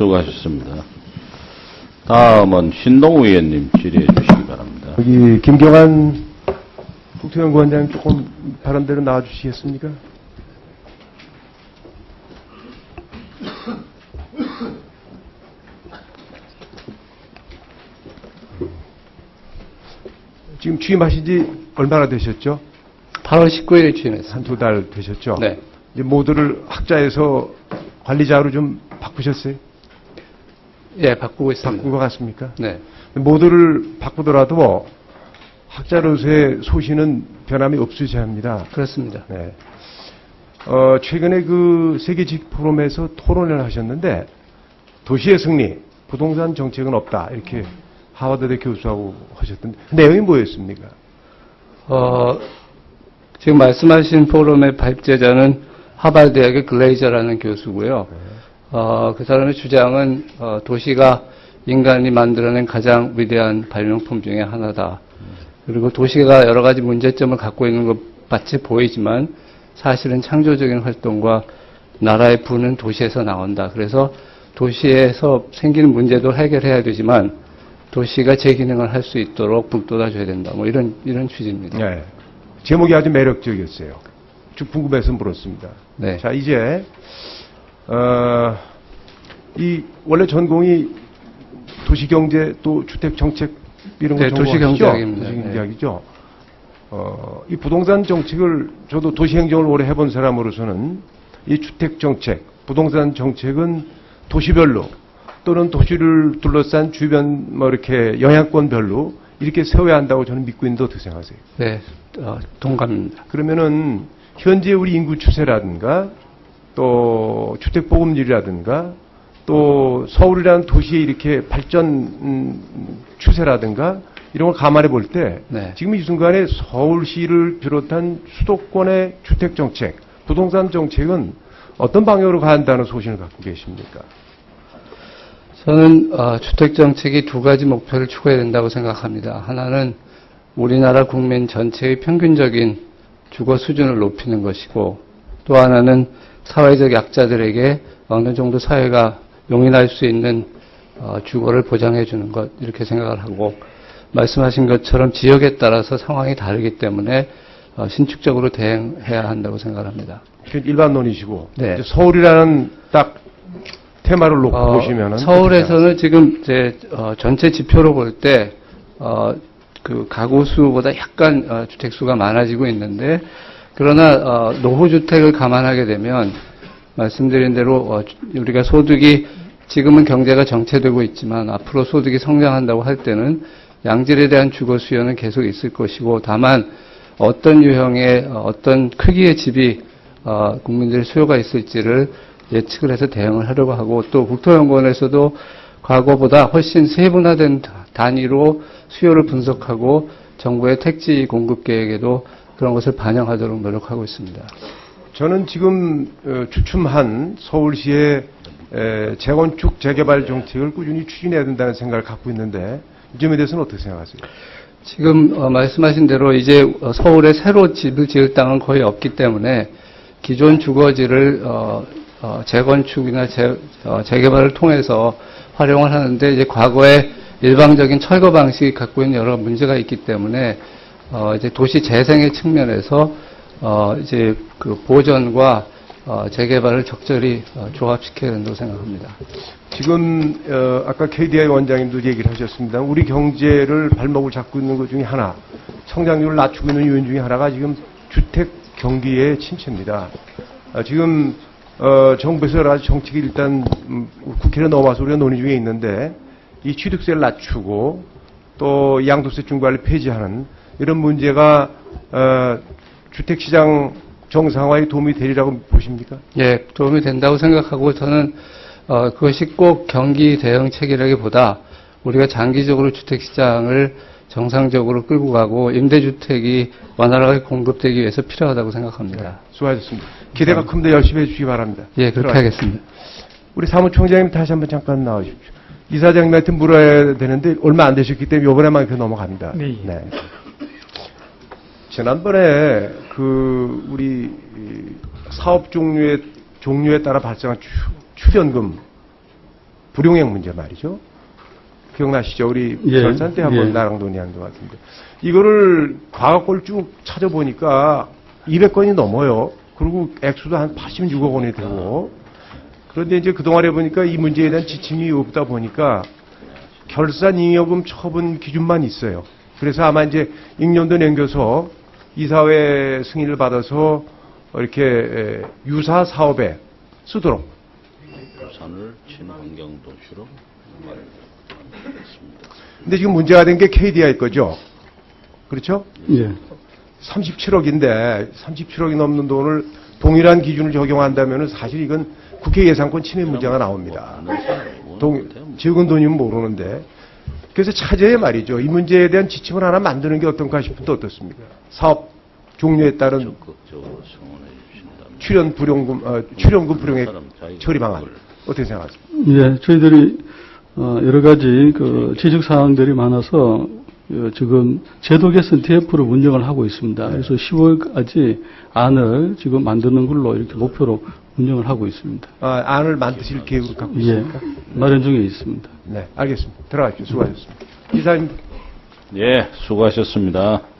수고하셨습니다. 다음은 신동우 의원님 질의해 주시기 바랍니다. 여기 김경환 국토연구원장 조금 발언대로 나와주시겠습니까? 지금 취임하신 지 얼마나 되셨죠? 8월 19일에 취임했습니다. 한두 달 되셨죠? 네. 이제 모두를 학자에서 관리자로 좀 바꾸셨어요? 예, 바꾸고 있습니다. 바꾼 것 같습니까? 네. 모두를 바꾸더라도 학자로서의 소신은 변함이 없으셔야 합니다. 그렇습니다. 네. 최근에 그 세계지식 포럼에서 토론을 하셨는데 도시의 승리, 부동산 정책은 없다 이렇게 하버드대 교수하고 하셨던데 내용이 뭐였습니까? 지금 말씀하신 포럼의 발제자는 하버드대학의 글레이저라는 교수고요. 그 사람의 주장은 도시가 인간이 만들어낸 가장 위대한 발명품 중에 하나다. 그리고 도시가 여러 가지 문제점을 갖고 있는 것 같이 보이지만 사실은 창조적인 활동과 나라의 부는 도시에서 나온다. 그래서 도시에서 생기는 문제도 해결해야 되지만 도시가 제 기능을 할 수 있도록 북돋아줘야 된다. 뭐 이런 취지입니다. 네. 제목이 아주 매력적이었어요. 쭉 궁금해서 물었습니다. 네. 자, 이제 이 원래 전공이 도시경제 또 주택정책 이런 거 네, 전공하시죠? 도시경제학입니다. 도시경제학이죠. 이 부동산 정책을 저도 도시행정을 오래 해본 사람으로서는 이 주택정책, 부동산 정책은 도시별로 또는 도시를 둘러싼 주변 뭐 이렇게 영향권별로 이렇게 세워야 한다고 저는 믿고 있는데 어떻게 생각하세요? 네, 동감입니다. 그러면은 현재 우리 인구 추세라든가 또 주택 보급률이라든가 또 서울이라는 도시의 이렇게 발전 추세라든가 이런 걸 감안해 볼 때 네. 지금 이 순간에 서울시를 비롯한 수도권의 주택 정책, 부동산 정책은 어떤 방향으로 가야 한다는 소신을 갖고 계십니까? 저는 주택정책이 두 가지 목표를 추구해야 된다고 생각합니다. 하나는 우리나라 국민 전체의 평균적인 주거 수준을 높이는 것이고 또 하나는 사회적 약자들에게 어느 정도 사회가 용인할 수 있는 주거를 보장해 주는 것 이렇게 생각을 하고 말씀하신 것처럼 지역에 따라서 상황이 다르기 때문에 신축적으로 대응해야 한다고 생각합니다. 일반론이시고 네. 이제 서울이라는 딱 테마를 놓고 보시면은 서울에서는 지금 이제 전체 지표로 볼 때 그 가구 수보다 약간 주택 수가 많아지고 있는데 그러나 노후 주택을 감안하게 되면 말씀드린 대로 우리가 소득이 지금은 경제가 정체되고 있지만 앞으로 소득이 성장한다고 할 때는 양질에 대한 주거 수요는 계속 있을 것이고 다만 어떤 유형의 어떤 크기의 집이 국민들의 수요가 있을지를 예측을 해서 대응을 하려고 하고 또 국토연구원에서도 과거보다 훨씬 세분화된 단위로 수요를 분석하고 정부의 택지 공급 계획에도 그런 것을 반영하도록 노력하고 있습니다. 저는 지금 주춤한 서울시의 재건축 재개발 정책을 꾸준히 추진해야 된다는 생각을 갖고 있는데 이 점에 대해서는 어떻게 생각하세요? 지금 말씀하신 대로 이제 서울에 새로 집을 지을 땅은 거의 없기 때문에 기존 주거지를 재건축이나 재개발을 통해서 활용을 하는데 이제 과거에 일방적인 철거 방식이 갖고 있는 여러 문제가 있기 때문에 이제 도시 재생의 측면에서 이제 그 보전과 재개발을 적절히 조합시켜야 된다고 생각합니다. 지금 아까 KDI 원장님도 얘기를 하셨습니다. 우리 경제를 발목을 잡고 있는 것 중에 하나, 성장률을 낮추고 있는 요인 중에 하나가 지금 주택 경기의 침체입니다. 지금 정부에서 여러 가지 정책이 일단 국회로 넘어와서 우리가 논의 중에 있는데 이 취득세를 낮추고 또 양도세 중과를 폐지하는 이런 문제가 주택시장 정상화에 도움이 되리라고 보십니까? 예, 도움이 된다고 생각하고 저는 그것이 꼭 경기 대응책이라기보다 우리가 장기적으로 주택시장을 정상적으로 끌고 가고 임대주택이 원활하게 공급되기 위해서 필요하다고 생각합니다. 네, 수고하셨습니다. 기대가 큽니다. 열심히 해주시기 바랍니다. 예, 그렇게 하겠습니다. 우리 사무총장님 다시 한번 잠깐 나와주십시오. 이사장님한테 물어야 되는데 얼마 안 되셨기 때문에 이번에만 그 넘어갑니다. 네. 네. 지난번에 우리 사업 종류에 따라 발생한 출연금 불용액 문제 말이죠. 기억나시죠? 우리 예, 결산 때 한번 예. 나랑 논의한 것 같은데. 이거를 과거 걸 쭉 찾아보니까 200건이 넘어요. 그리고 액수도 한 86억 원이 되고. 그런데 이제 그동안 해보니까 이 문제에 대한 지침이 없다 보니까 결산잉여금 처분 기준만 있어요. 그래서 아마 이제 익년도 남겨서 이사회 승인을 받아서 이렇게 유사 사업에 쓰도록. 부산을 친환경도시로 만들겠습니다. 근데 지금 문제가 된 게 KDI 거죠. 그렇죠? 예. 37억인데 37억이 넘는 돈을 동일한 기준을 적용한다면 사실 이건 국회 예산권 침해 문제가 나옵니다. 적은 돈이면 모르는데. 그래서 차제에 말이죠. 이 문제에 대한 지침을 하나 만드는 게 어떤가 싶은데 어떻습니까? 사업 종료에 따른 적극적으로 성원해 주신다면 출연금 불용액 처리 방안 어떻게 생각하세요? 예, 저희들이 여러 가지 그 지적 사항들이 많아서 지금 제도 개선 TF를 운영을 하고 있습니다. 그래서 10월까지 안을 지금 만드는 걸로 이렇게 목표로 운영을 하고 있습니다. 안을 만드실 계획을 갖고 예, 있습니까? 마련 중에 있습니다. 네, 알겠습니다. 들어가십시오. 수고하셨습니다. 이사님. 예, 수고하셨습니다.